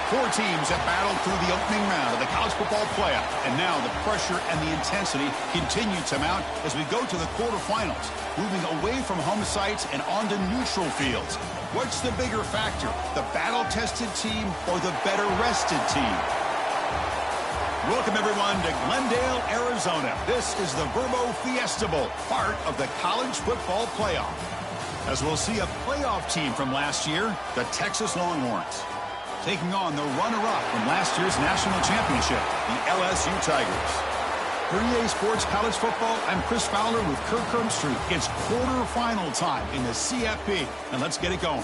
Four teams have battled through the opening round of the college football playoff, and now the pressure and the intensity continue to mount as we go to the quarterfinals, moving away from home sites and onto neutral fields. What's the bigger factor, the battle-tested team or the better-rested team? Welcome, everyone, to Glendale, Arizona. This is the Verbo Fiesta Bowl, part of the college football playoff. As we'll see a playoff team from last year, the Texas Longhorns, taking on the runner-up from last year's national championship, the LSU Tigers. For EA Sports College Football, I'm Chris Fowler with Kirk Herbstreit. It's quarterfinal time in the CFP, and let's get it going.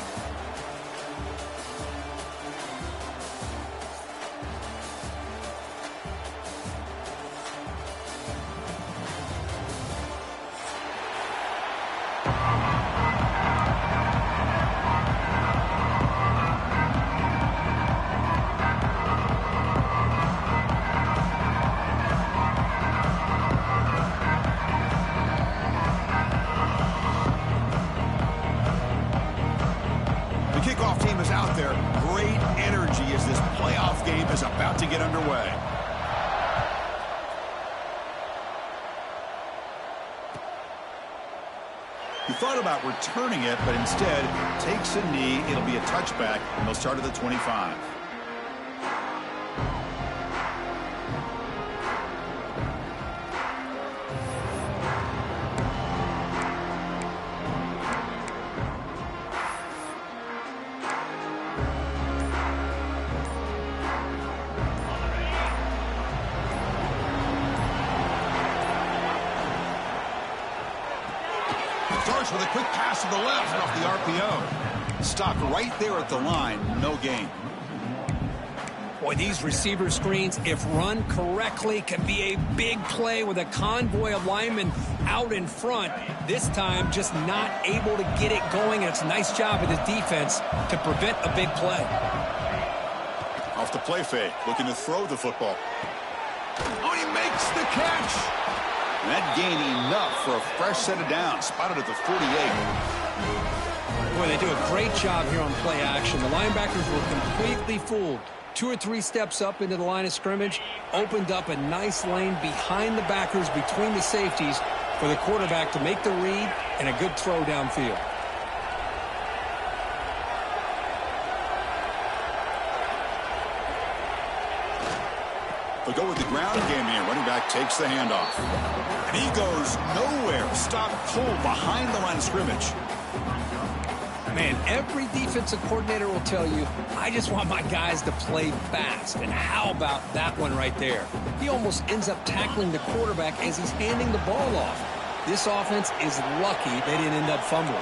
Kickoff team is out there. Great energy as this playoff game is about to get underway. He thought about returning it, but instead takes a knee. It'll be a touchback, and they'll start at the 25. Starts with a quick pass to the left off the RPO. Stopped right there at the line. No gain. Boy, these receiver screens, if run correctly, can be a big play with a convoy of linemen out in front. This time, just not able to get it going. And it's a nice job of the defense to prevent a big play. Off the play fake, looking to throw the football. Oh, he makes the catch. That gained enough for a fresh set of downs. Spotted at the 48. Boy, they do a great job here on play action. The linebackers were completely fooled. 2 or 3 steps up into the line of scrimmage, opened up a nice lane behind the backers, between the safeties, for the quarterback to make the read and a good throw downfield. They'll go with the ground game here. Running back takes the handoff. And he goes nowhere. Stop cold behind the line of scrimmage. Man, every defensive coordinator will tell you, I just want my guys to play fast. And how about that one right there? He almost ends up tackling the quarterback as he's handing the ball off. This offense is lucky they didn't end up fumbling.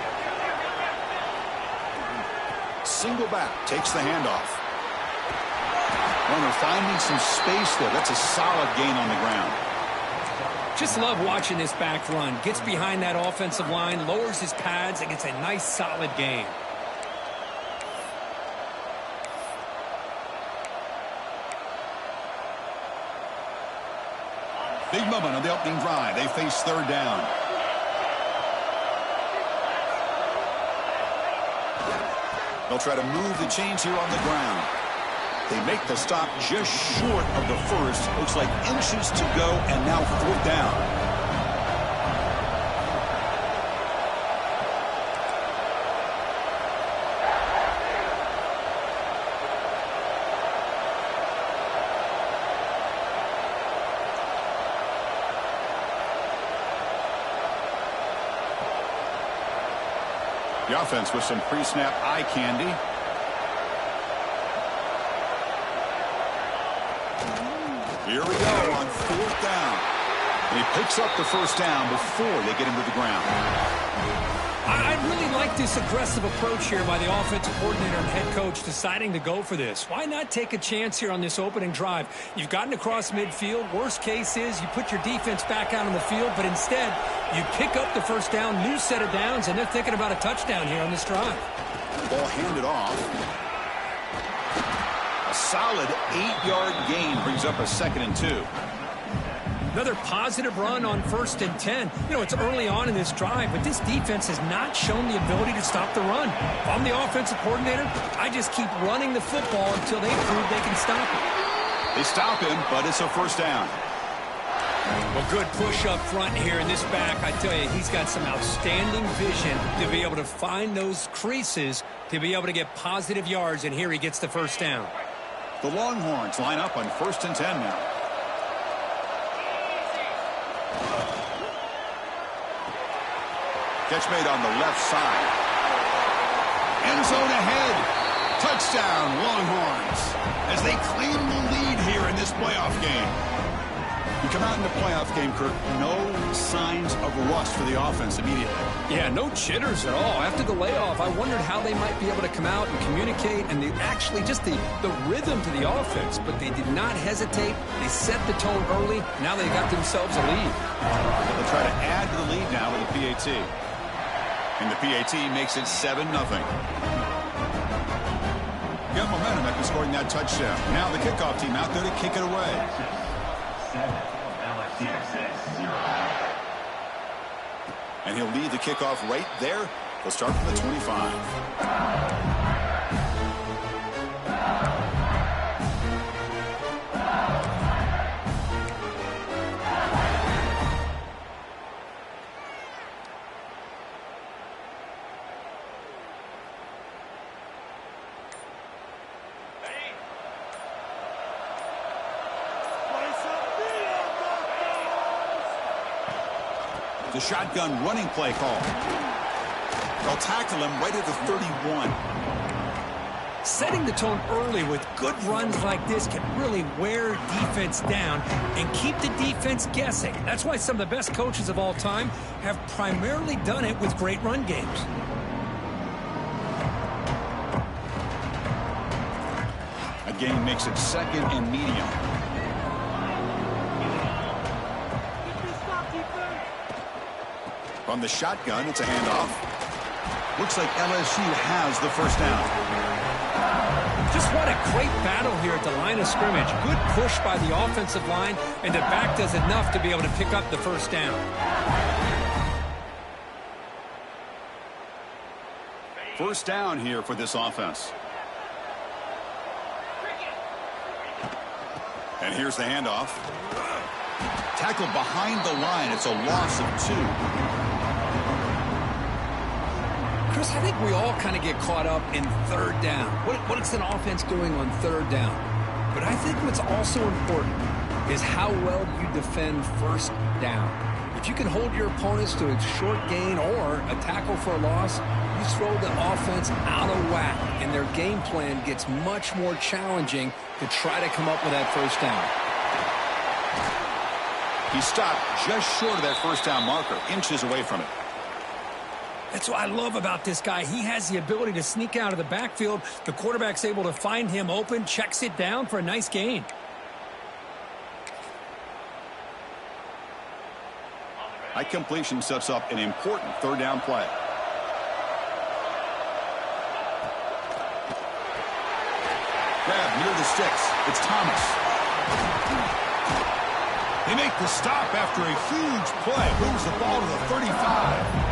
Single back takes the handoff. Runner finding some space there. That's a solid gain on the ground. Just love watching this back run. Gets behind that offensive line, lowers his pads, and gets a nice solid gain. Big moment on the opening drive. They face third down. They'll try to move the chains here on the ground. They make the stop just short of the first. Looks like inches to go, and now fourth down. The offense with some pre-snap eye candy. Here we go on fourth down. And he picks up the first down before they get him to the ground. I really like this aggressive approach here by the offensive coordinator and head coach deciding to go for this. Why not take a chance here on this opening drive? You've gotten across midfield. Worst case is you put your defense back out on the field, but instead you pick up the first down, new set of downs, and they're thinking about a touchdown here on this drive. Ball handed off. A solid 8-yard gain brings up a 2nd and 2. Another positive run on 1st and 10. You know, it's early on in this drive, but this defense has not shown the ability to stop the run. If I'm the offensive coordinator, I just keep running the football until they prove they can stop it. They stop him, but it's a first down. Well, good push up front here in this back. I tell you, he's got some outstanding vision to be able to find those creases to be able to get positive yards, and here he gets the first down. The Longhorns line up on 1st and 10 now. Catch made on the left side. End zone ahead. Touchdown, Longhorns, as they claim the lead here in this playoff game. You come out in the playoff game, Kirk, no signs of rust for the offense immediately. Yeah, no jitters at all. After the layoff, I wondered how they might be able to come out and communicate, and actually just the rhythm to the offense, but they did not hesitate. They set the tone early. Now they got themselves a lead. They'll try to add to the lead now with the PAT. And the PAT makes it 7-0. Got momentum after scoring that touchdown. Now the kickoff team out there to kick it away. And he'll lead the kickoff right there. He'll start from the 25. The shotgun running play call. They'll tackle him right at the 31. Setting the tone early with good runs like this can really wear defense down and keep the defense guessing. That's why some of the best coaches of all time have primarily done it with great run games. A gain makes it 2nd and medium. From the shotgun, it's a handoff. Looks like LSU has the first down. Just what a great battle here at the line of scrimmage. Good push by the offensive line, and the back does enough to be able to pick up the first down. First down here for this offense. And here's the handoff. Tackled behind the line. It's a loss of 2. Chris, I think we all kind of get caught up in 3rd down. What is an offense doing on 3rd down? But I think what's also important is how well you defend 1st down. If you can hold your opponents to a short gain or a tackle for a loss, you throw the offense out of whack, and their game plan gets much more challenging to try to come up with that first down. He stopped just short of that first down marker, inches away from it. That's what I love about this guy. He has the ability to sneak out of the backfield. The quarterback's able to find him open, checks it down for a nice gain. High completion sets up an important 3rd down play. Grab near the sticks. It's Thomas. They make the stop after a huge play. Moves the ball to the 35.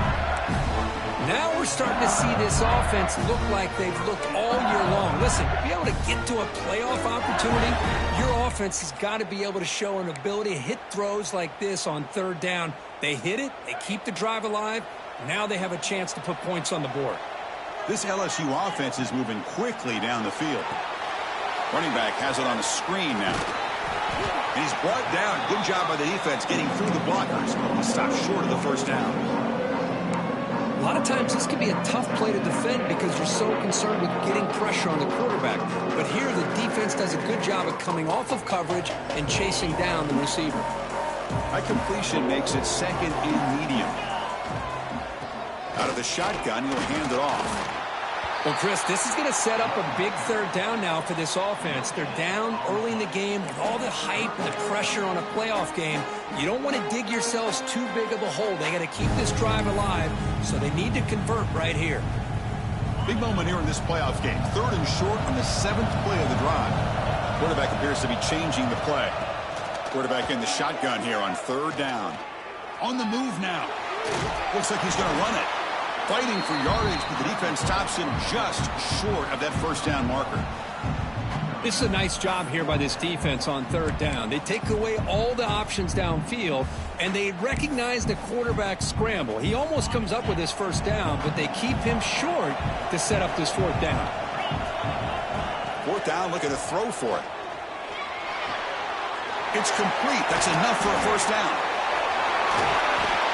Now we're starting to see this offense look like they've looked all year long. Listen, to be able to get to a playoff opportunity, your offense has got to be able to show an ability to hit throws like this on 3rd down. They hit it, they keep the drive alive. Now they have a chance to put points on the board. This LSU offense is moving quickly down the field. Running back has it on a screen now. And he's brought down. Good job by the defense getting through the blockers. He stopped short of the first down. A lot of times this can be a tough play to defend because you're so concerned with getting pressure on the quarterback. But here the defense does a good job of coming off of coverage and chasing down the receiver. High completion makes it 2nd and medium. Out of the shotgun, he'll hand it off. Well, Chris, this is going to set up a big 3rd down now for this offense. They're down early in the game with all the hype and the pressure on a playoff game. You don't want to dig yourselves too big of a hole. They got to keep this drive alive, so they need to convert right here. Big moment here in this playoff game. 3rd and short on the 7th play of the drive. Quarterback appears to be changing the play. Quarterback in the shotgun here on third down. On the move now. Looks like he's going to run it. Fighting for yardage, but the defense stops him just short of that first down marker. This is a nice job here by this defense on third down. They take away all the options downfield, and they recognize the quarterback scramble. He almost comes up with his first down, but they keep him short to set up this fourth down. Fourth down, looking to throw for it. It's complete. That's enough for a first down.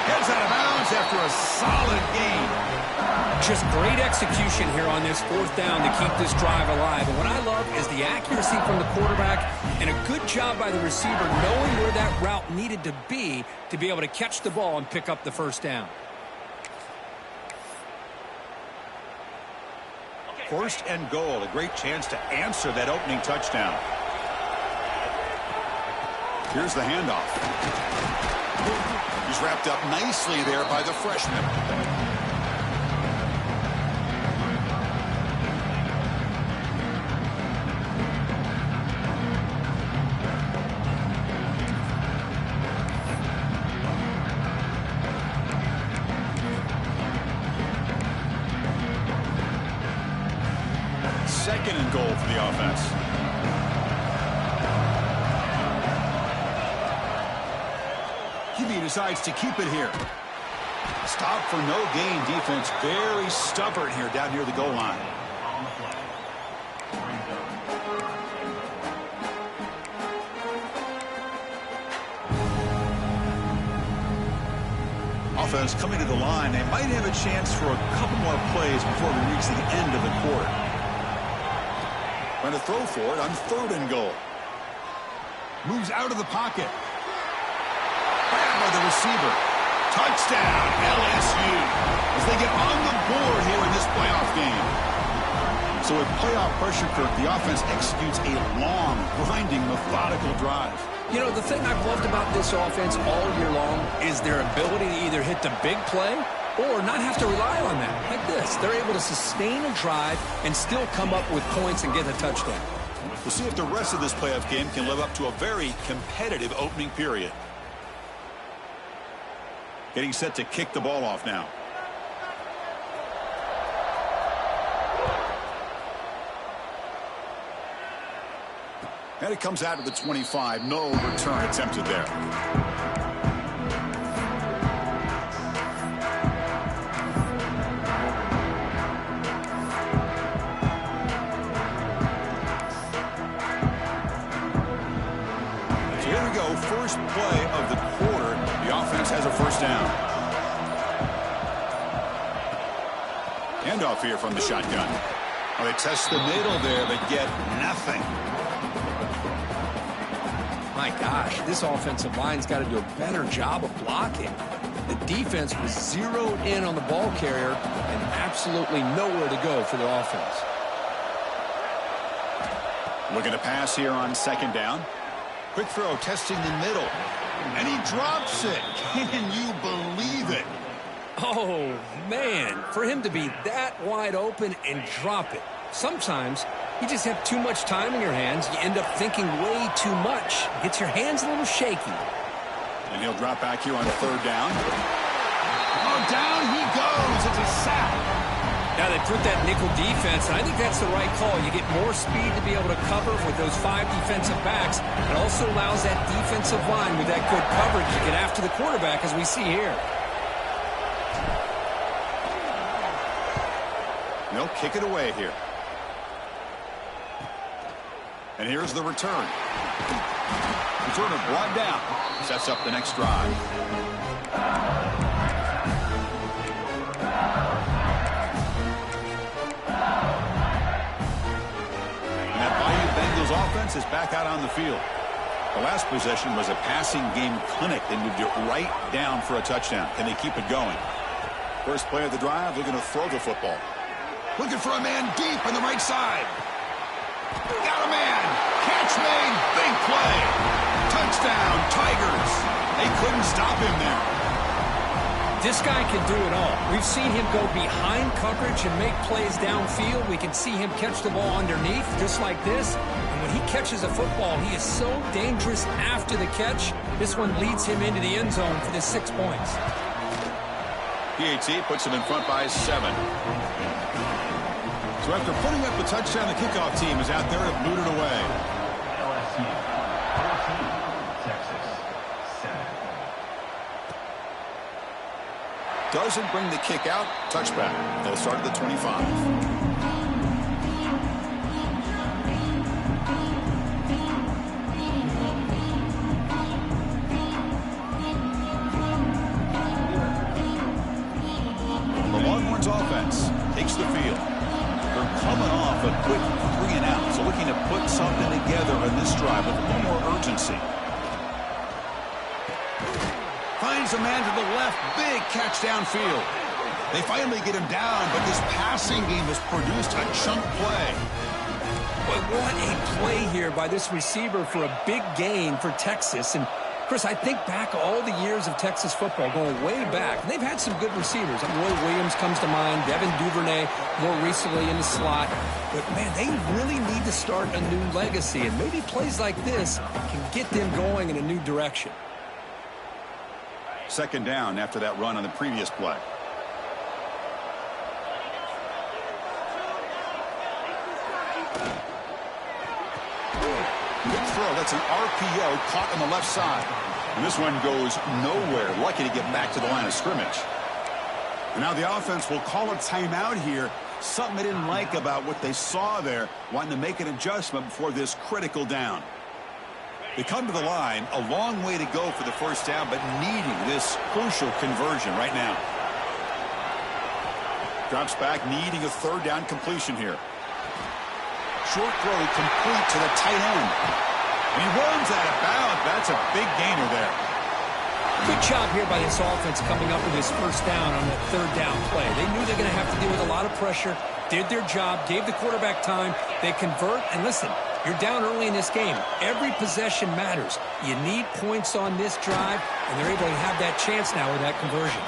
Gets out of bounds after a solid gain. Just great execution here on this fourth down to keep this drive alive. And what I love is the accuracy from the quarterback and a good job by the receiver knowing where that route needed to be able to catch the ball and pick up the first down. First and goal, a great chance to answer that opening touchdown. Here's the handoff. He's wrapped up nicely there by the freshman. Second and goal for the offense. QB decides to keep it here. Stop for no gain defense. Very stubborn here down near the goal line. Offense coming to the line. They might have a chance for a couple more plays before we reach the end of the quarter. Going to throw for it on third and goal. Moves out of the pocket. Grabbed by the receiver. Touchdown, LSU, as they get on the board here in this playoff game. So with playoff pressure, Kirk, the offense executes a long, grinding, methodical drive. You know, the thing I've loved about this offense all year long is their ability to either hit the big play or not have to rely on that. Like this, they're able to sustain a drive and still come up with points and get a touchdown. We'll see if the rest of this playoff game can live up to a very competitive opening period. Getting set to kick the ball off now. And it comes out of the 25. No return attempted there. So here we go. First play of the quarter. The offense has a first down. Handoff here from the shotgun. Well, they test the middle there, but get nothing. My gosh, this offensive line's got to do a better job of blocking. The defense was zeroed in on the ball carrier and absolutely nowhere to go for the offense. Looking to pass here on second down. Quick throw, testing the middle. And he drops it. Can you believe it? Oh, man, for him to be that wide open and drop it. Sometimes you just have too much time in your hands. You end up thinking way too much. Gets your hands a little shaky. And he'll drop back here on third down. Oh, down he goes. It's a sack. Now they put that nickel defense, and I think that's the right call. You get more speed to be able to cover with those 5 defensive backs. It also allows that defensive line with that good coverage to get after the quarterback, as we see here. They'll kick it away here. And here's the return. Returner brought down. Sets up the next drive. And that Bayou Bengals offense is back out on the field. The last possession was a passing game clinic. They moved it right down for a touchdown. Can they keep it going? First play of the drive, looking to throw the football. Looking for a man deep on the right side. Got a man. Catch made. Big play. Touchdown, Tigers. They couldn't stop him there. This guy can do it all. We've seen him go behind coverage and make plays downfield. We can see him catch the ball underneath just like this. And when he catches a football, he is so dangerous after the catch. This one leads him into the end zone for the 6 points. PAT puts him in front by 7. So after putting up a touchdown, the kickoff team is out there to boot it away. LSU 14, Texas 7. Doesn't bring the kick out. Touchback. They'll start at the 25. Offense takes the field. They're coming off a quick 3-and-out, so looking to put something together in this drive with a little more urgency. Finds a man to the left. Big catch downfield. They finally get him down, but this passing game has produced a chunk play. But what a play here by this receiver for a big gain for Texas. And Chris, I think back all the years of Texas football, going way back, and they've had some good receivers. Roy Williams comes to mind, Devin Duvernay more recently in the slot. But, man, they really need to start a new legacy, and maybe plays like this can get them going in a new direction. Second down after that run on the previous play. Good throw. That's an RPO caught on the left side. And this one goes nowhere. Lucky to get back to the line of scrimmage. And now the offense will call a timeout here. Something they didn't like about what they saw there. Wanting to make an adjustment before this critical down. They come to the line. A long way to go for the first down, but needing this crucial conversion right now. Drops back, needing a third down completion here. Short throw complete to the tight end. And he runs out of bounds. That's a big gainer there. Good job here by this offense coming up with his first down on that third down play. They knew they're going to have to deal with a lot of pressure, did their job, gave the quarterback time. They convert, and listen, you're down early in this game. Every possession matters. You need points on this drive, and they're able to have that chance now with that conversion.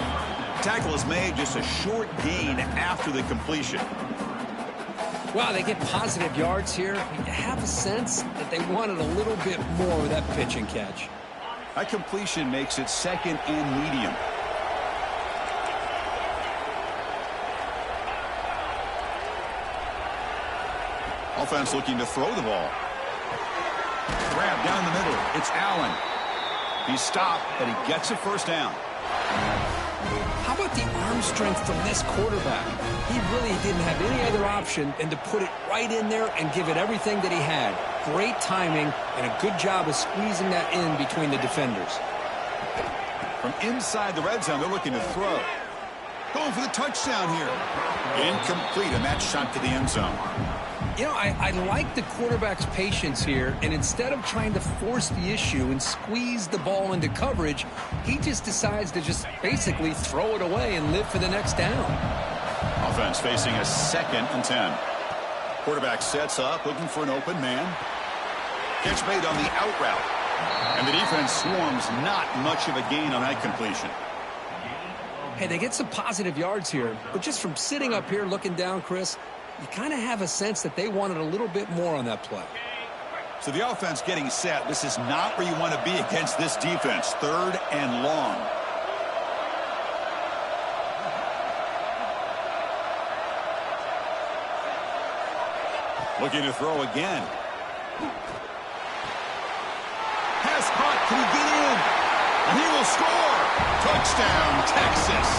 Tackle is made, just a short gain after the completion. Wow, they get positive yards here. You have a sense that they wanted a little bit more with that pitch and catch. That completion makes it second and medium. Offense looking to throw the ball. Grab down the middle. It's Allen. He's stopped, but he gets a first down. How about the arm strength from this quarterback? He really didn't have any other option than to put it right in there and give it everything that he had. Great timing and a good job of squeezing that in between the defenders. From inside the red zone, they're looking to throw. Going for the touchdown here. Incomplete, and that shot to the end zone. You know, I like the quarterback's patience here, and instead of trying to force the issue and squeeze the ball into coverage, he just decides to just basically throw it away and live for the next down. Offense facing a 2nd and 10. Quarterback sets up, looking for an open man. Catch made on the out route. And the defense swarms, not much of a gain on that completion. Hey, they get some positive yards here, but just from sitting up here looking down, Chris, you kind of have a sense that they wanted a little bit more on that play. So the offense getting set. This is not where you want to be against this defense. 3rd and long. Looking to throw again. Pass caught. Can he get in? And he will score. Touchdown, Texas.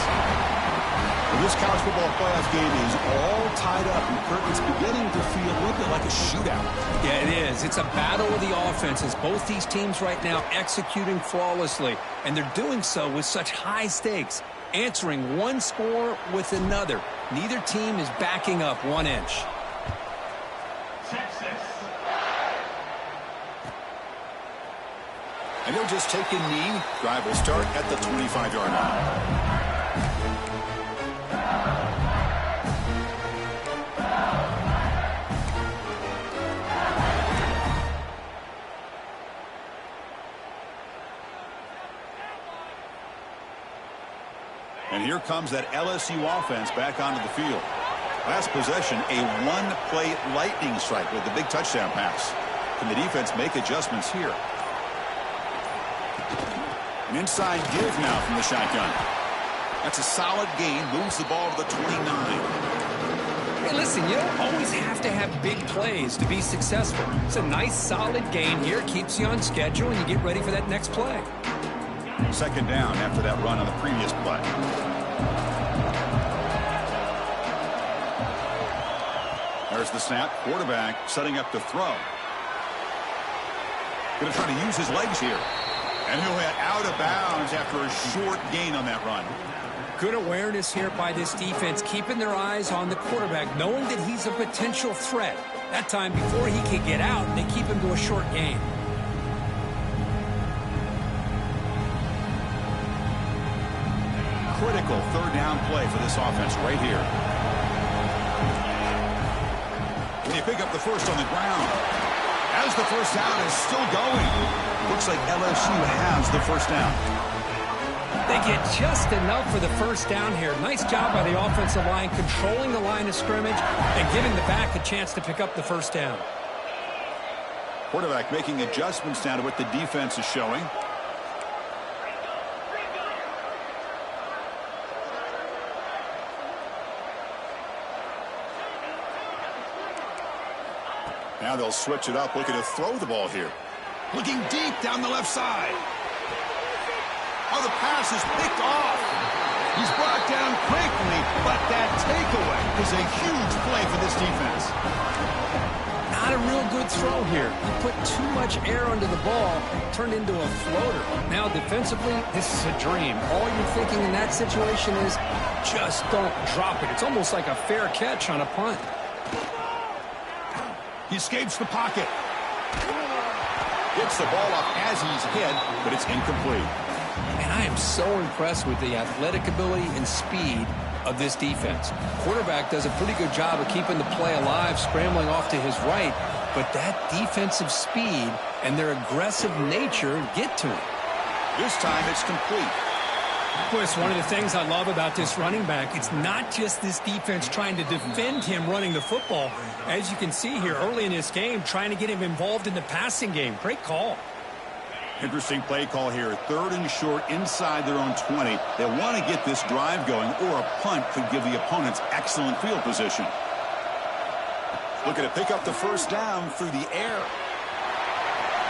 Well, this college football playoff game is all tied up, and Kurt, it's beginning to feel a little bit like a shootout. Yeah, it is. It's a battle of the offenses. Both these teams right now executing flawlessly, and they're doing so with such high stakes, answering one score with another. Neither team is backing up 1 inch. Texas. And they'll just take a knee. Drive will start at the 25-yard line. And here comes that LSU offense back onto the field. Last possession, a one-play lightning strike with the big touchdown pass. Can the defense make adjustments here? An inside give now from the shotgun. That's a solid gain. Moves the ball to the 29. Hey, listen, you don't always have to have big plays to be successful. It's a nice, solid gain here. Keeps you on schedule, and you get ready for that next play. Second down after that run on the previous play. There's the snap. Quarterback setting up to throw. Going to try to use his legs here. And he'll head out of bounds after a short gain on that run. Good awareness here by this defense, keeping their eyes on the quarterback, knowing that he's a potential threat. That time, before he could get out, they keep him to a short gain. Critical third down play for this offense right here. They pick up the first on the ground. As the first down is still going. Looks like LSU has the first down. They get just enough for the first down here. Nice job by the offensive line, controlling the line of scrimmage and giving the back a chance to pick up the first down. Quarterback making adjustments down to what the defense is showing. Now they'll switch it up, looking to throw the ball here. Looking deep down the left side. Oh, the pass is picked off. He's brought down quickly, but that takeaway is a huge play for this defense. Not a real good throw here. He put too much air under the ball, turned into a floater. Now defensively, this is a dream. All you're thinking in that situation is just don't drop it. It's almost like a fair catch on a punt. He escapes the pocket. Gets the ball up as he's hit, but it's incomplete. And I am so impressed with the athletic ability and speed of this defense. Quarterback does a pretty good job of keeping the play alive, scrambling off to his right, but that defensive speed and their aggressive nature get to him. This time it's complete. Boy, it's one of the things I love about this running back. It's not just this defense trying to defend him running the football. As you can see here early in this game, trying to get him involved in the passing game. Great call. Interesting play call here. Third and short inside their own 20. They want to get this drive going, or a punt could give the opponents excellent field position. Looking to pick up the first down through the air.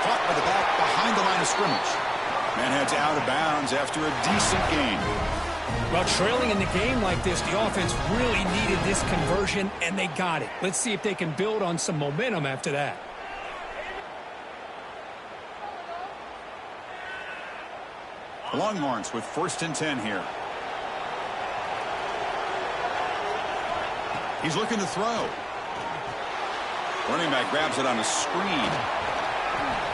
Caught by the back behind the line of scrimmage. Man heads out of bounds after a decent gain. Well, trailing in the game like this, the offense really needed this conversion, and they got it. Let's see if they can build on some momentum after that. The Longhorns with 1st and 10 here. He's looking to throw. Running back grabs it on a screen.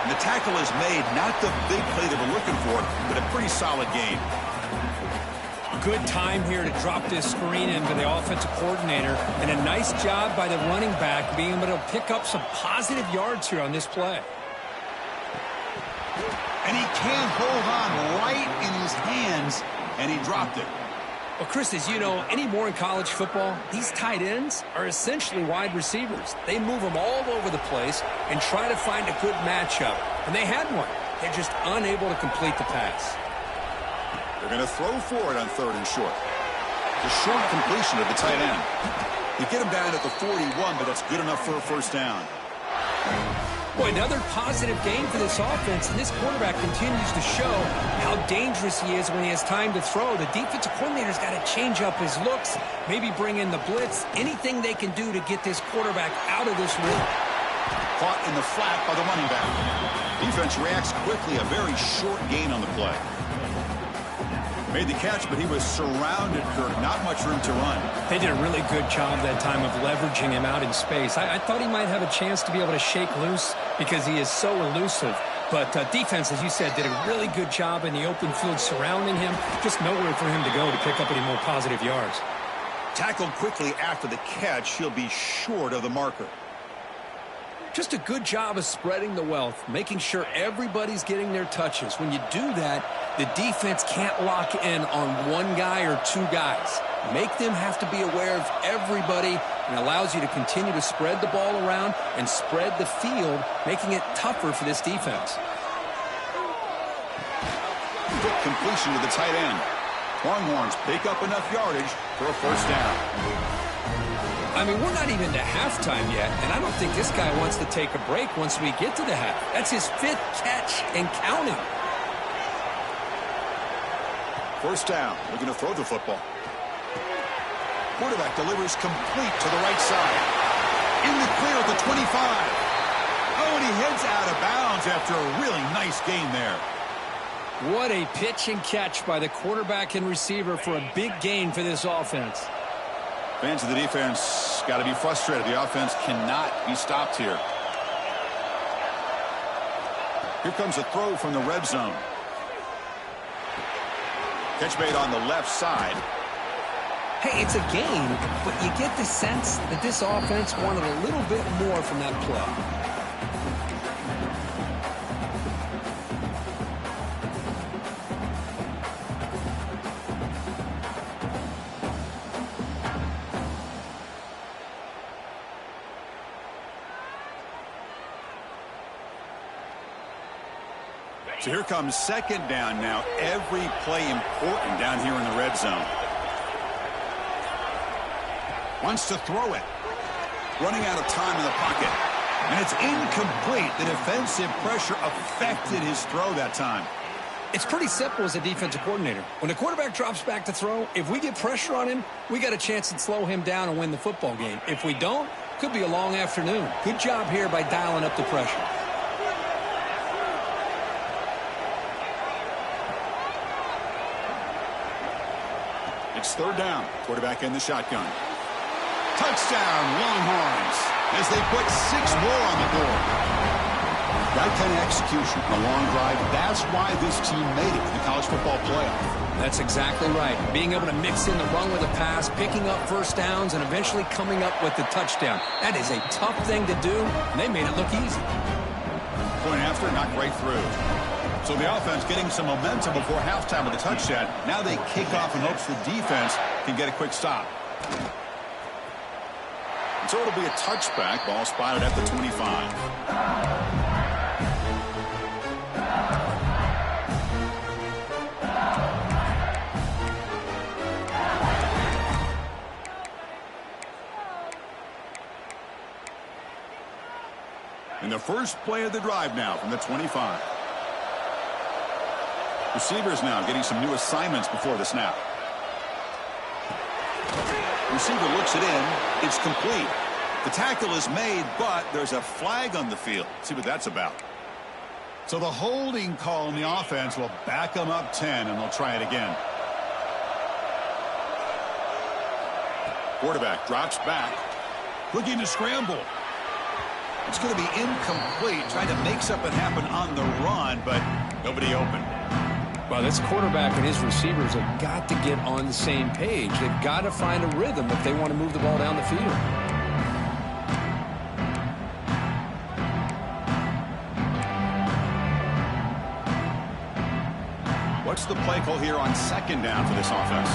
And the tackle is made. Not the big play they were looking for, but a pretty solid gain. Good time here to drop this screen in for the offensive coordinator. And a nice job by the running back being able to pick up some positive yards here on this play. And he can't hold on right in his hands, and he dropped it. Well, Chris, as you know, anymore in college football, these tight ends are essentially wide receivers. They move them all over the place and try to find a good matchup. And they had one. They're just unable to complete the pass. They're going to throw for it on 3rd and short. The short completion of the tight end. They get him down at the 41, but that's good enough for a first down. Boy, another positive gain for this offense, and this quarterback continues to show how dangerous he is when he has time to throw. The defensive coordinator's got to change up his looks, maybe bring in the blitz, anything they can do to get this quarterback out of this rhythm. Caught in the flat by the running back. Defense reacts quickly, a very short gain on the play. Made the catch, but he was surrounded, Kirk. Not much room to run. They did a really good job that time of leveraging him out in space. I thought he might have a chance to be able to shake loose because he is so elusive. But defense, as you said, did a really good job in the open field surrounding him. Just nowhere for him to go to pick up any more positive yards. Tackled quickly after the catch. He'll be short of the marker. Just a good job of spreading the wealth, making sure everybody's getting their touches. When you do that, the defense can't lock in on one guy or two guys. Make them have to be aware of everybody, and allows you to continue to spread the ball around and spread the field, making it tougher for this defense. Quick completion to the tight end. Longhorns pick up enough yardage for a first down. I mean, we're not even to halftime yet, and I don't think this guy wants to take a break once we get to the half. That's his 5th catch and counting. First down, looking to throw the football. Quarterback delivers complete to the right side. In the clear at the 25. Oh, and he heads out of bounds after a really nice gain there. What a pitch and catch by the quarterback and receiver for a big gain for this offense. Fans of the defense got to be frustrated. The offense cannot be stopped here. Here comes a throw from the red zone. Catch made on the left side. Hey, it's a gain, but you get the sense that this offense wanted a little bit more from that play. So here comes second down now. Every play important down here in the red zone. Wants to throw it. Running out of time in the pocket. And it's incomplete. The defensive pressure affected his throw that time. It's pretty simple as a defensive coordinator. When the quarterback drops back to throw, if we get pressure on him, we got a chance to slow him down and win the football game. If we don't, could be a long afternoon. Good job here by dialing up the pressure. It's third down. Quarterback in the shotgun. Touchdown, Longhorns, as they put 6 more on the board. That kind of execution on a long drive, that's why this team made it to the college football playoff. That's exactly right. Being able to mix in the run with a pass, picking up first downs, and eventually coming up with the touchdown. That is a tough thing to do, and they made it look easy. Point after, knocked right through. So the offense getting some momentum before halftime with a touchdown. Now they kick off in hopes the defense can get a quick stop. And so it'll be a touchback. Ball spotted at the 25. And the first play of the drive now from the 25. Receivers now getting some new assignments before the snap. Receiver looks it in. It's complete. The tackle is made, but there's a flag on the field. Let's see what that's about. So the holding call in the offense will back them up 10, and they'll try it again. Quarterback drops back. Looking to scramble. It's going to be incomplete. Trying to make something happen on the run, but nobody open. Well, this quarterback and his receivers have got to get on the same page. They've got to find a rhythm if they want to move the ball down the field. What's the play call here on second down for this offense?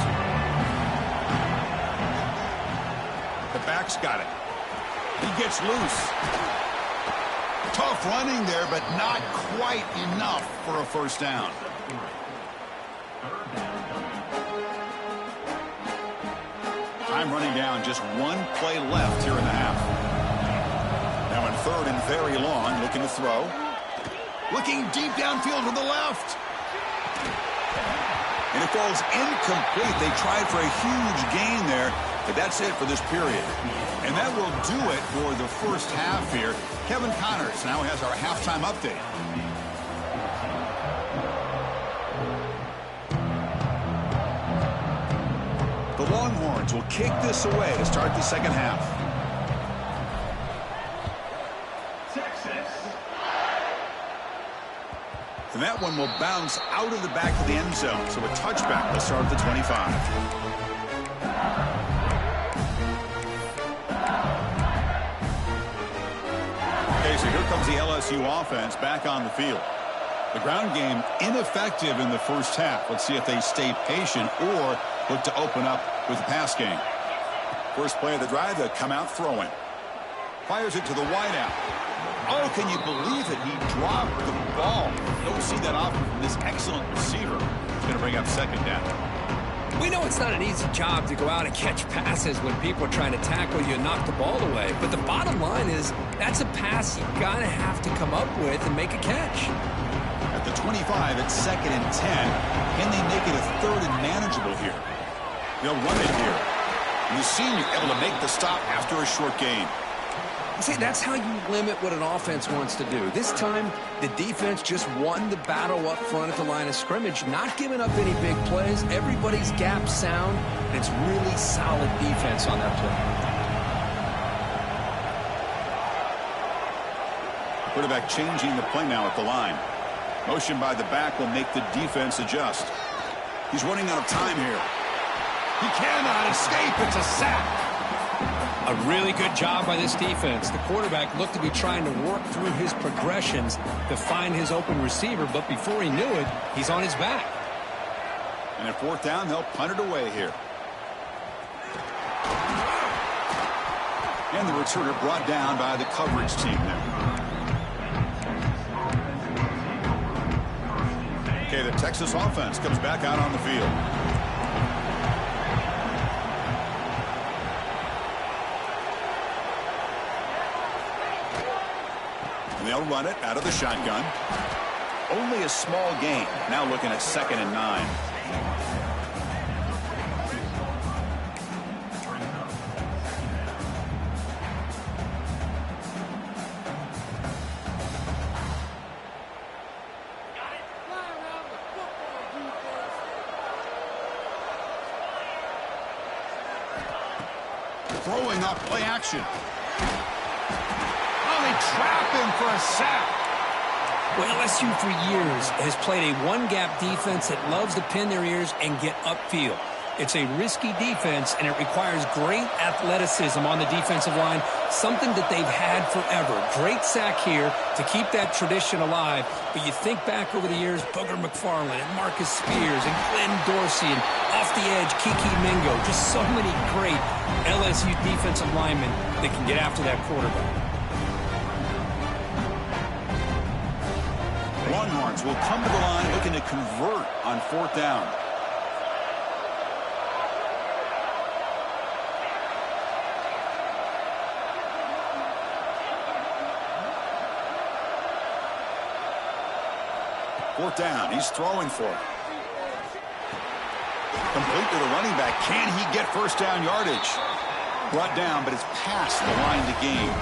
The back's got it. He gets loose. Tough running there, but not quite enough for a first down. Time running down, just one play left here in the half. Now in third and very long, looking to throw. Looking deep downfield to the left. And it falls incomplete. They tried for a huge gain there, but that's it for this period. And that will do it for the first half here. Kevin Connors now has our halftime update. The Longhorns will kick this away to start the second half. And that one will bounce out of the back of the end zone. So a touchback will start at the 25. Okay, so here comes the LSU offense back on the field. The ground game ineffective in the first half. Let's see if they stay patient or Look to open up with the pass game. First play of the drive, they'll come out throwing. Fires it to the wideout. Oh, can you believe it? He dropped the ball. Don't see that often from this excellent receiver. He's going to bring up second down. We know it's not an easy job to go out and catch passes when people are trying to tackle you and knock the ball away. But the bottom line is that's a pass you got to have to come up with and make a catch. At the 25, it's 2nd and 10. Can they make it a 3rd and manageable here? They'll run it here. And the senior able to make the stop after a short gain. See, that's how you limit what an offense wants to do. This time, the defense just won the battle up front at the line of scrimmage, not giving up any big plays. Everybody's gap sound, and it's really solid defense on that play. Quarterback changing the play now at the line. Motion by the back will make the defense adjust. He's running out of time here. He cannot escape. It's a sack. A really good job by this defense. The quarterback looked to be trying to work through his progressions to find his open receiver, but before he knew it, he's on his back. And at 4th down, they'll punt it away here. And the returner brought down by the coverage team there. Okay, the Texas offense comes back out on the field. And they'll run it out of the shotgun. Only a small gain. Now looking at 2nd and 9. Throwing up play action. Trap him for a sack. Well, LSU for years has played a one-gap defense that loves to pin their ears and get upfield. It's a risky defense, and it requires great athleticism on the defensive line, something that they've had forever. Great sack here to keep that tradition alive. But you think back over the years, Booger McFarland and Marcus Spears and Glenn Dorsey and off the edge, Kiki Mingo. Just so many great LSU defensive linemen that can get after that quarterback. Longhorns will come to the line looking to convert on 4th down. Fourth down. He's throwing for it. Complete to the running back. Can he get first down yardage? Brought down, but it's past the line to gain.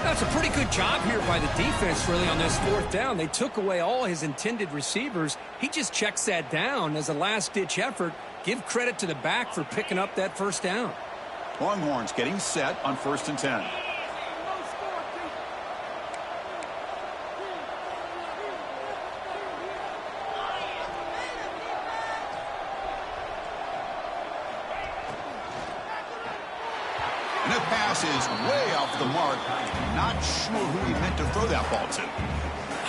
That's a pretty good job here by the defense, really, on this 4th down. They took away all his intended receivers. He just checks that down as a last-ditch effort. Give credit to the back for picking up that first down. Longhorns getting set on 1st and 10. And the pass is way off the mark. Not sure who he meant to throw that ball to.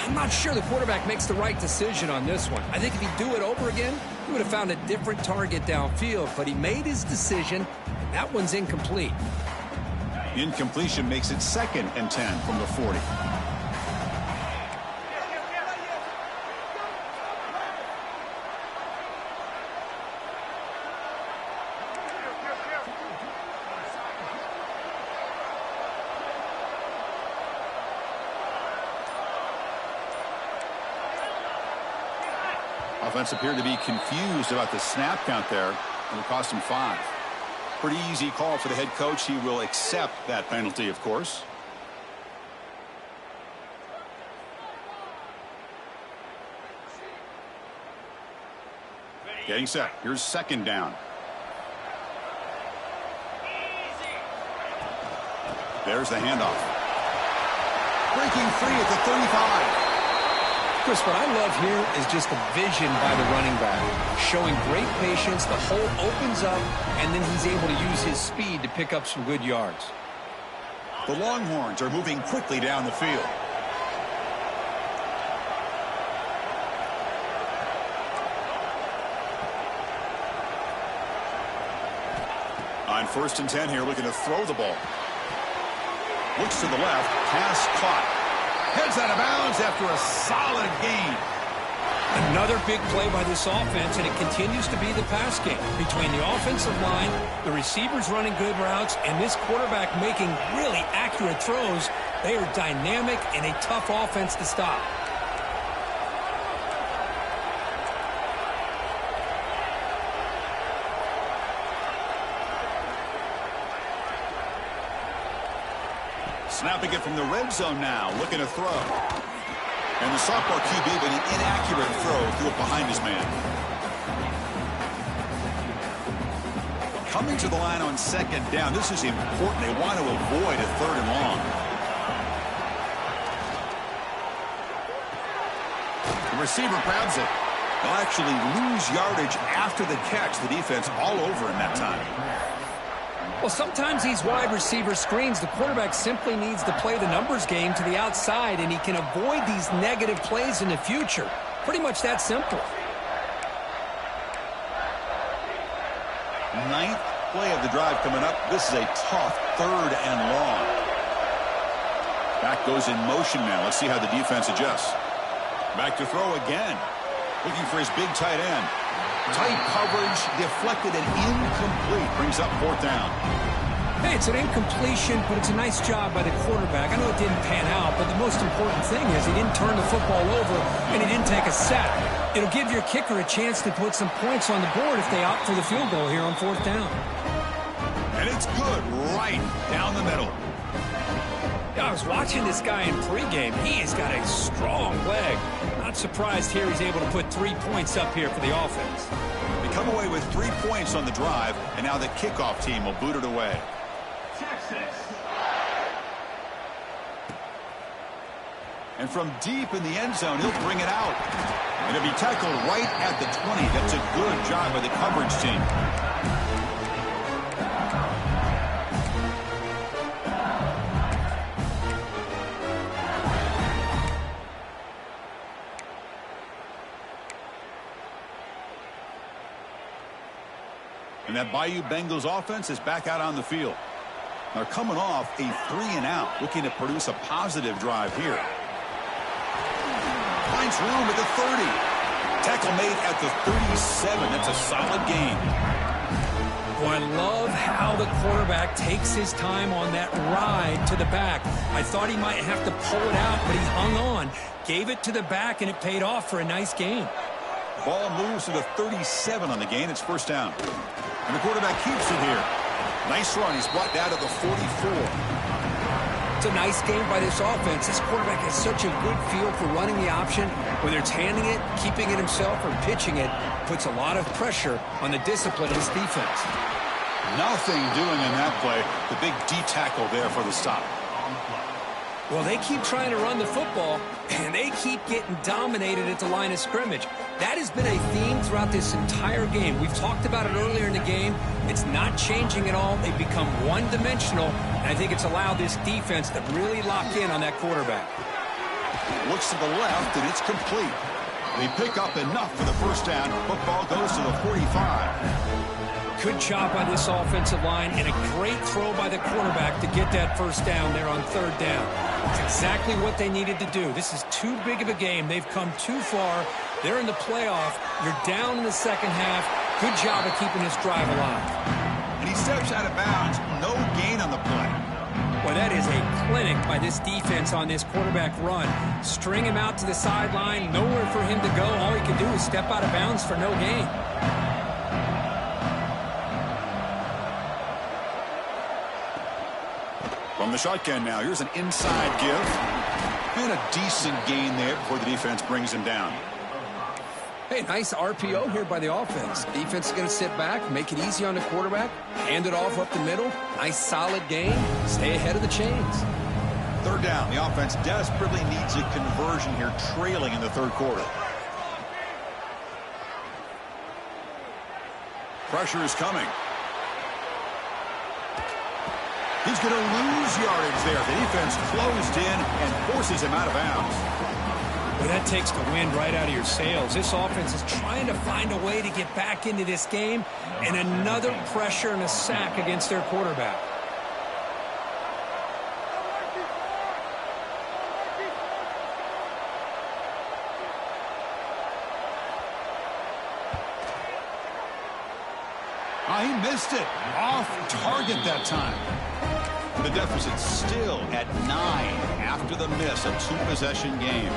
I'm not sure the quarterback makes the right decision on this one. I think if he'd do it over again, he would have found a different target downfield. But he made his decision, and that one's incomplete. Incompletion makes it 2nd and 10 from the 40. Offense appeared to be confused about the snap count there. It'll cost him 5. Pretty easy call for the head coach. He will accept that penalty, of course. Getting set. Here's 2nd down. There's the handoff. Breaking free at the 35. Chris, what I love here is just the vision by the running back. Showing great patience, the hole opens up, and then he's able to use his speed to pick up some good yards. The Longhorns are moving quickly down the field. On 1st and 10 here, looking to throw the ball. Looks to the left. Pass caught. Heads out of bounds after a solid gain. Another big play by this offense, and it continues to be the pass game between the offensive line, the receivers running good routes, and this quarterback making really accurate throws. They are dynamic and a tough offense to stop. Snapping it from the red zone now, looking to throw. And the sophomore QB with an inaccurate throw threw it behind his man. Coming to the line on 2nd down. This is important. They want to avoid a 3rd and long. The receiver grabs it. They'll actually lose yardage after the catch. The defense all over him that time. Well, sometimes these wide receiver screens, the quarterback simply needs to play the numbers game to the outside, and he can avoid these negative plays in the future. Pretty much that simple. 9th play of the drive coming up. This is a tough 3rd and long. Back goes in motion now. Let's see how the defense adjusts. Back to throw again. Looking for his big tight end. Tight coverage, deflected and incomplete. Brings up 4th down. Hey, it's an incompletion, but it's a nice job by the quarterback. I know it didn't pan out, but the most important thing is he didn't turn the football over and he didn't take a sack. It'll give your kicker a chance to put some points on the board if they opt for the field goal here on 4th down. And it's good right down the middle. Yeah, I was watching this guy in pregame. He has got a strong leg. Not surprised here he's able to put 3 points up here for the offense. They come away with 3 points on the drive, and now the kickoff team will boot it away. Texas. And from deep in the end zone, he'll bring it out. And it'll be tackled right at the 20. That's a good job by the coverage team. And that Bayou Bengals offense is back out on the field. They're coming off a 3-and-out, looking to produce a positive drive here. Finds room at the 30. Tackle made at the 37. That's a solid gain. Well, I love how the quarterback takes his time on that ride to the back. I thought he might have to pull it out, but he hung on, gave it to the back, and it paid off for a nice gain. Ball moves to the 37 on the gain. It's 1st down. And the quarterback keeps it here. Nice run. He's brought down to the 44. It's a nice game by this offense. This quarterback has such a good feel for running the option. Whether it's handing it, keeping it himself, or pitching it, puts a lot of pressure on the discipline of his defense. Nothing doing in that play. The big D tackle there for the stop. Well, they keep trying to run the football, and they keep getting dominated at the line of scrimmage. That has been a theme throughout this entire game. We've talked about it earlier in the game. It's not changing at all. They've become one-dimensional, and I think it's allowed this defense to really lock in on that quarterback. Looks to the left, and it's complete. They pick up enough for the 1st down. Football goes to the 45. Good job by this offensive line, and a great throw by the quarterback to get that 1st down there on 3rd down. It's exactly what they needed to do. This is too big of a game. They've come too far. They're in the playoff. You're down in the 2nd half. Good job of keeping this drive alive. And he steps out of bounds. No gain on the play. Well, that is a clinic by this defense on this quarterback run. String him out to the sideline. Nowhere for him to go. All he can do is step out of bounds for no gain. From the shotgun now, here's an inside give. And a decent gain there before the defense brings him down. Hey, nice RPO here by the offense. Defense is going to sit back, make it easy on the quarterback, hand it off up the middle. Nice solid gain. Stay ahead of the chains. 3rd down. The offense desperately needs a conversion here, trailing in the 3rd quarter. Pressure is coming. He's going to lose yardage there. The defense closed in and forces him out of bounds. Well, that takes the wind right out of your sails. This offense is trying to find a way to get back into this game, And another pressure and a sack against their quarterback. He missed it. Off target that time. The deficit still at 9 after the miss. A 2-possession game.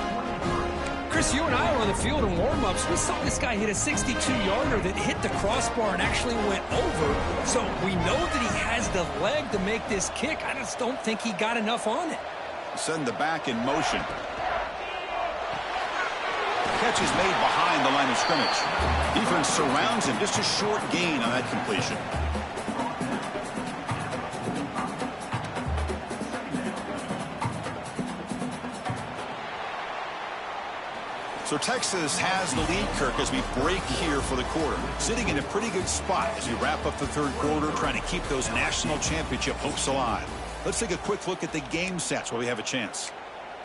Chris, you and I were on the field in warm-ups. We saw this guy hit a 62-yarder that hit the crossbar and actually went over. So we know that he has the leg to make this kick. I just don't think he got enough on it. Send the back in motion. Catch is made behind the line of scrimmage. Defense surrounds him. Just a short gain on that completion. So Texas has the lead, Kirk, as we break here for the quarter. Sitting in a pretty good spot as we wrap up the third quarter, trying to keep those national championship hopes alive. Let's take a quick look at the game stats while we have a chance.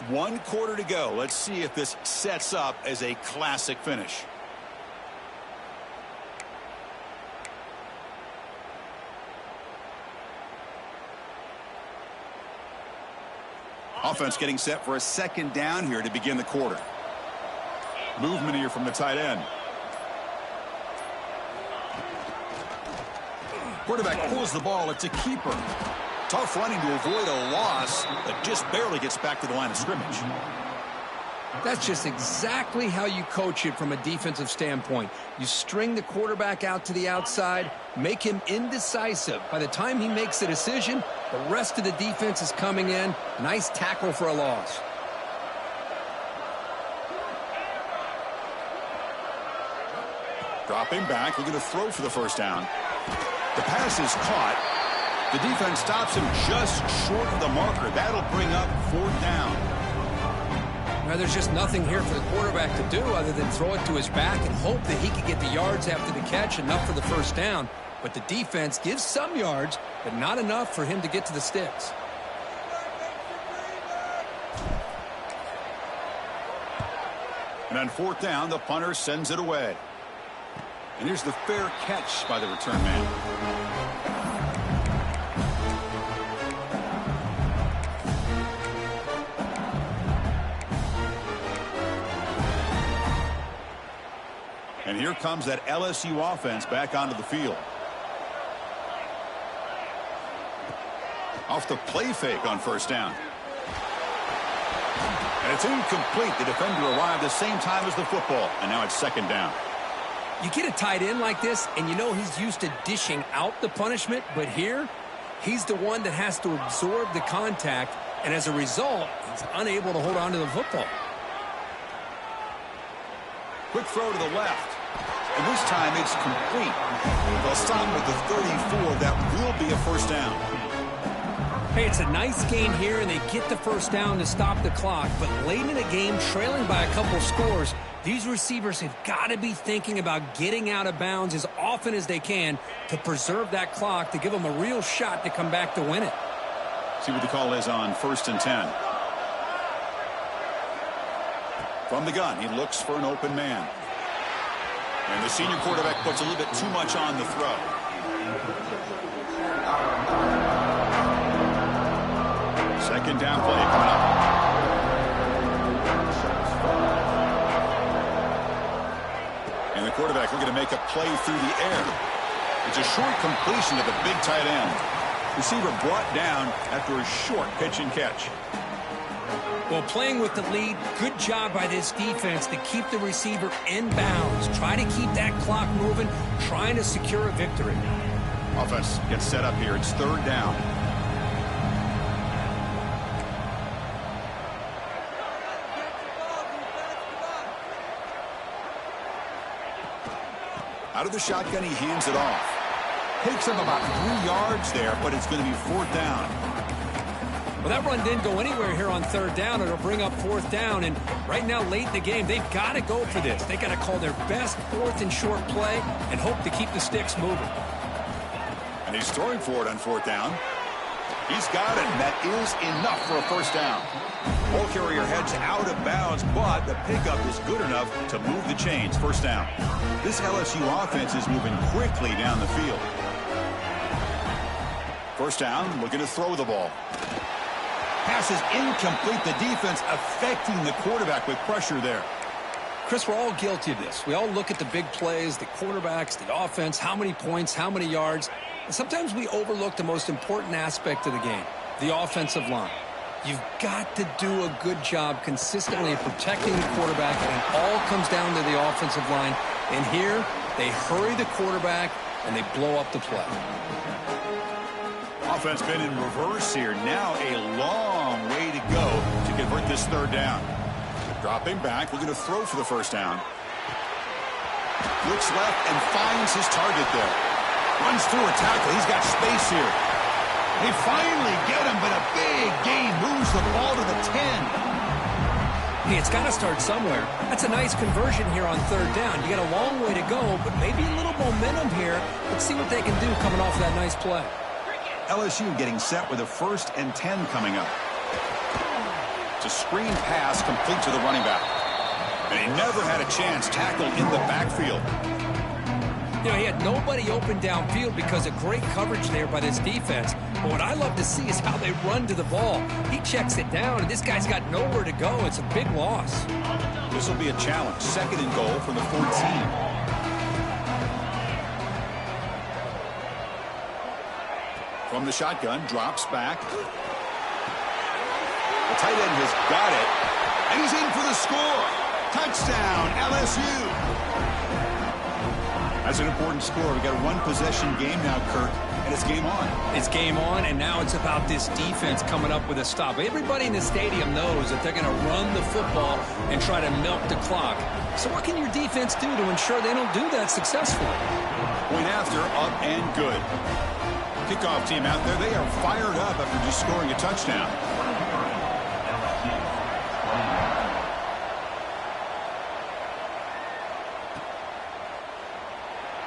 1 quarter to go. Let's see if this sets up as a classic finish. Offense getting set for a second down here to begin the quarter. Movement here from the tight end. Quarterback pulls the ball. It's a keeper. Tough running to avoid a loss, but just barely gets back to the line of scrimmage. That's just exactly how you coach it from a defensive standpoint. You string the quarterback out to the outside, make him indecisive. By the time he makes a decision, the rest of the defense is coming in. Nice tackle for a loss. Dropping back, looking to throw for the first down. The pass is caught. The defense stops him just short of the marker. That'll bring up 4th down. Now, there's just nothing here for the quarterback to do other than throw it to his back and hope that he can get the yards after the catch, enough for the first down. But the defense gives some yards, but not enough for him to get to the sticks. And on 4th down, the punter sends it away. And here's the fair catch by the return man. And here comes that LSU offense back onto the field. Off the play fake on first down. And it's incomplete. The defender arrived the same time as the football. And now it's 2nd down. You get a tight end like this, and you know he's used to dishing out the punishment. But here, he's the one that has to absorb the contact. And as a result, he's unable to hold on to the football. Quick throw to the left. And this time it's complete. They'll stop with the 34. That will be a first down. Hey, it's a nice gain here, and they get the first down to stop the clock. But late in the game, trailing by a couple scores, these receivers have got to be thinking about getting out of bounds as often as they can to preserve that clock, to give them a real shot to come back to win it. See what the call is on 1st and 10. From the gun, he looks for an open man. And the senior quarterback puts a little bit too much on the throw. Second down play coming up. And the quarterback looking to make a play through the air. It's a short completion to the big tight end. Receiver brought down after a short pitch and catch. Well, playing with the lead, good job by this defense to keep the receiver in bounds. Try to keep that clock moving, trying to secure a victory. Offense gets set up here. It's 3rd down. Out of the shotgun, he hands it off. Takes him about 3 yards there, but it's going to be 4th down. Well, that run didn't go anywhere here on 3rd down. It'll bring up 4th down. And right now, late in the game, they've got to go for this. They've got to call their best 4th and short play and hope to keep the sticks moving. And he's throwing for it on 4th down. He's got it, and that is enough for a first down. Ball carrier heads out of bounds, but the pickup is good enough to move the chains. First down. This LSU offense is moving quickly down the field. First down, looking to throw the ball. Pass is incomplete. The defense affecting the quarterback with pressure there. Chris, we're all guilty of this. We all look at the big plays, the quarterbacks, the offense, how many points, how many yards. And sometimes we overlook the most important aspect of the game, the offensive line. You've got to do a good job consistently protecting the quarterback, and it all comes down to the offensive line. And here, they hurry the quarterback, and they blow up the play. Offense been in reverse here. Now a long way to go to convert this third down. Dropping back, looking to throw for the first down. Looks left and finds his target there. Runs through a tackle. He's got space here. They finally get him, but a big gain moves the ball to the 10. Hey, it's got to start somewhere. That's a nice conversion here on third down. You got a long way to go, but maybe a little momentum here. Let's see what they can do coming off of that nice play. LSU getting set with a 1st and 10 coming up. It's a screen pass complete to the running back. And he never had a chance tackled in the backfield. You know, he had nobody open downfield because of great coverage there by this defense. But what I love to see is how they run to the ball. He checks it down, and this guy's got nowhere to go. It's a big loss. This will be a challenge. 2nd and goal from the 14. From the shotgun, drops back. The tight end has got it, and he's in for the score. Touchdown, LSU. That's an important score. We've got a one-possession game now, Kirk, and it's game on. It's game on, and now it's about this defense coming up with a stop. Everybody in the stadium knows that they're going to run the football and try to milk the clock. So what can your defense do to ensure they don't do that successfully? Point after, up and good. Kickoff team out there, they are fired up after just scoring a touchdown.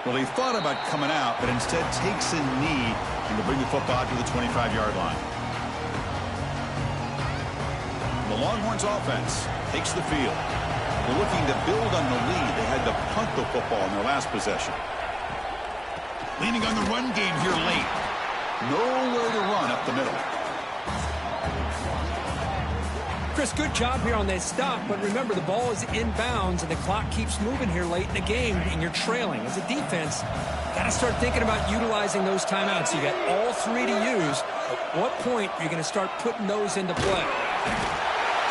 Well, he thought about coming out, but instead takes a knee and will bring the football to the 25-yard line. The Longhorns offense takes the field. They're looking to build on the lead. They had to punt the football in their last possession. Leaning on the run game here late. Nowhere to run up the middle. Chris, good job here on that stop, but remember the ball is inbounds and the clock keeps moving here late in the game and you're trailing. As a defense, got to start thinking about utilizing those timeouts. You got all 3 to use. At what point are you going to start putting those into play?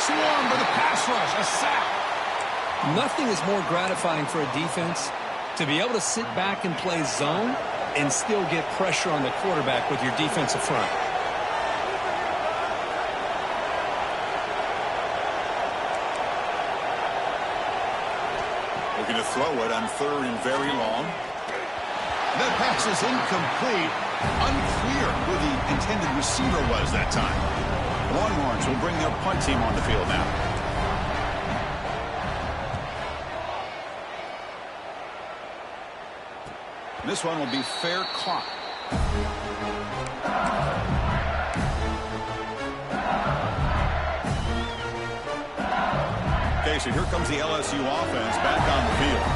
Swarm for the pass rush, a sack. Nothing is more gratifying for a defense to be able to sit back and play zone and still get pressure on the quarterback with your defensive front. Looking to throw it on 3rd and very long. That pass is incomplete. Unclear who the intended receiver was that time. The Longhorns will bring their punt team on the field now. This one will be fair caught. Okay, so here comes the LSU offense back on the field.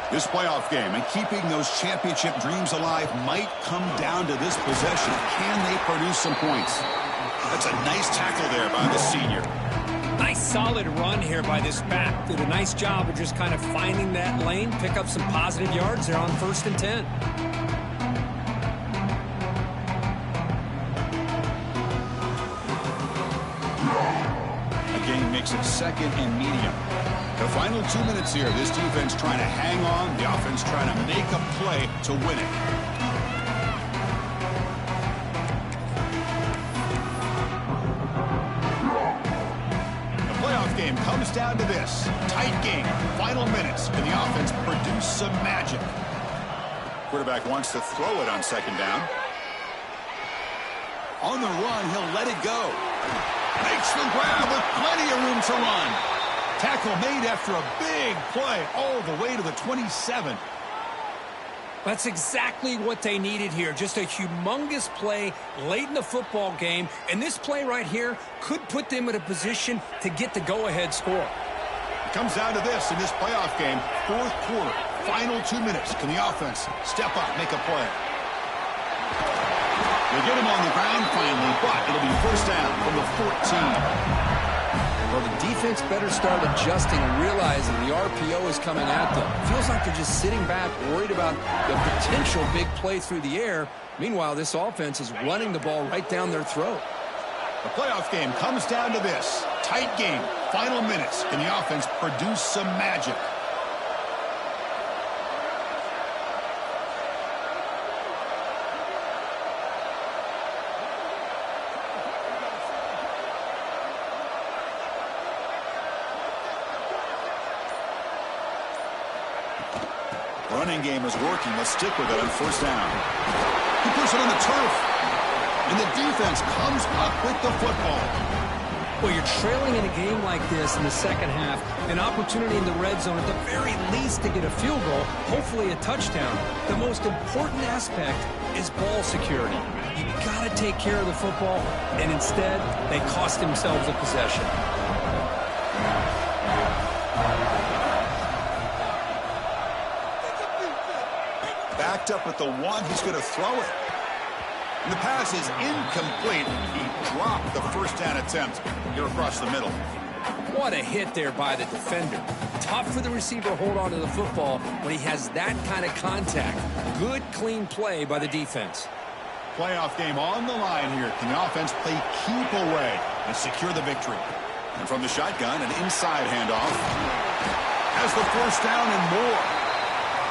This playoff game and keeping those championship dreams alive might come down to this possession. Can they produce some points? That's a nice tackle there by the senior. Nice solid run here by this back. Did a nice job of just kind of finding that lane, pick up some positive yards there on 1st and 10. Makes it 2nd and medium. The final 2 minutes here. This defense trying to hang on. The offense trying to make a play to win it. The playoff game comes down to this. Tight game. Final minutes. Can the offense produce some magic? Quarterback wants to throw it on 2nd down. On the run, he'll let it go. Makes the grab with plenty of room to run. Tackle made after a big play all the way to the 27. That's exactly what they needed here. Just a humongous play late in the football game. And this play right here could put them in a position to get the go-ahead score. It comes down to this in this playoff game. Fourth quarter, final 2 minutes. Can the offense step up, make a play? They get him on the ground finally, but it'll be first down from the 14. Well, the defense better start adjusting and realizing the RPO is coming at them. Feels like they're just sitting back, worried about the potential big play through the air. Meanwhile, this offense is running the ball right down their throat. The playoff game comes down to this. Tight game, final minutes. Can the offense produce some magic? Running game is working. Let's stick with it on first down. He puts it on the turf. And the defense comes up with the football. Well, you're trailing in a game like this in the second half. An opportunity in the red zone at the very least to get a field goal, hopefully a touchdown. The most important aspect is ball security. You got to take care of the football, and instead, they cost themselves a possession. Backed up at the one, he's going to throw it. And the pass is incomplete. He dropped the first down attempt here across the middle. What a hit there by the defender. Tough for the receiver to hold on to the football when he has that kind of contact. Good, clean play by the defense. Playoff game on the line here. Can the offense play keep away and secure the victory? And from the shotgun, an inside handoff. Has the first down and more.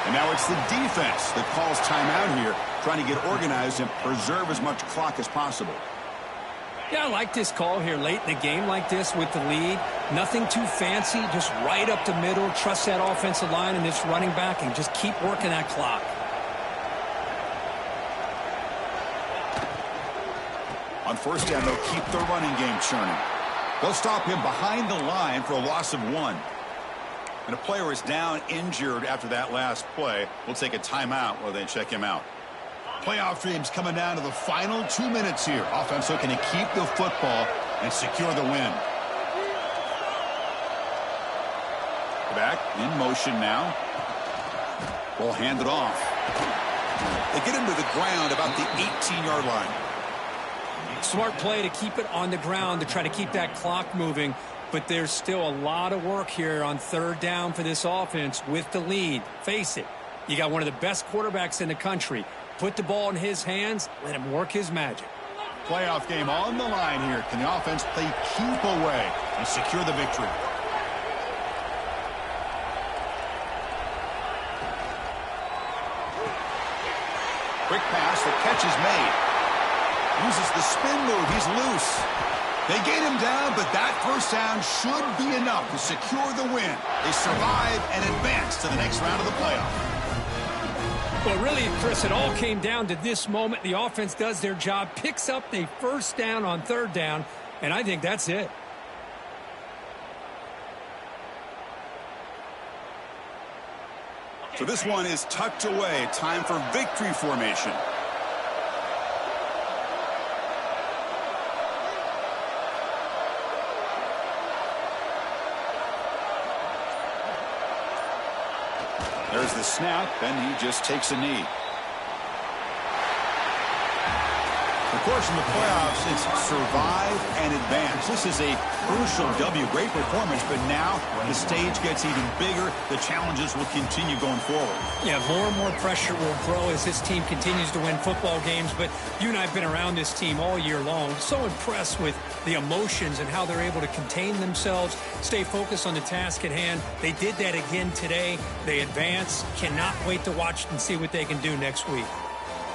And now it's the defense that calls timeout here, trying to get organized and preserve as much clock as possible. Yeah, I like this call here late in the game like this with the lead. Nothing too fancy, just right up the middle. Trust that offensive line and this running back and just keep working that clock. On first down, they'll keep the running game churning. They'll stop him behind the line for a loss of 1. And a player is down injured after that last play. We'll take a timeout while they check him out. Playoff dreams coming down to the final 2 minutes here. Offense looking to keep the football and secure the win. Back in motion now. Ball handed off. They get him to the ground about the 18-yard line. Smart play to keep it on the ground to try to keep that clock moving. But there's still a lot of work here on third down for this offense with the lead. Face it, you got one of the best quarterbacks in the country. Put the ball in his hands, let him work his magic. Playoff game on the line here. Can the offense play keep away and secure the victory? Quick pass, the catch is made. Uses the spin move, he's loose. They get him down, but that first down should be enough to secure the win. They survive and advance to the next round of the playoff. Well, really, Chris, it all came down to this moment. The offense does their job, picks up the first down on third down, and I think that's it. So this one is tucked away. Time for victory formation. There's the snap, and he just takes a knee. Of course, in the playoffs, it's survive and advance. This is a crucial W. Great performance, but now the stage gets even bigger. The challenges will continue going forward. Yeah, more and more pressure will grow as this team continues to win football games. But you and I have been around this team all year long. So impressed with the emotions and how they're able to contain themselves, stay focused on the task at hand. They did that again today. They advance. Cannot wait to watch and see what they can do next week.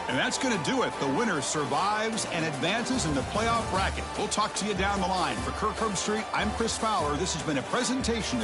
And that's going to do it. The winner survives and advances in the playoff bracket. We'll talk to you down the line. For Kirk Herbstreit, I'm Chris Fowler. This has been a presentation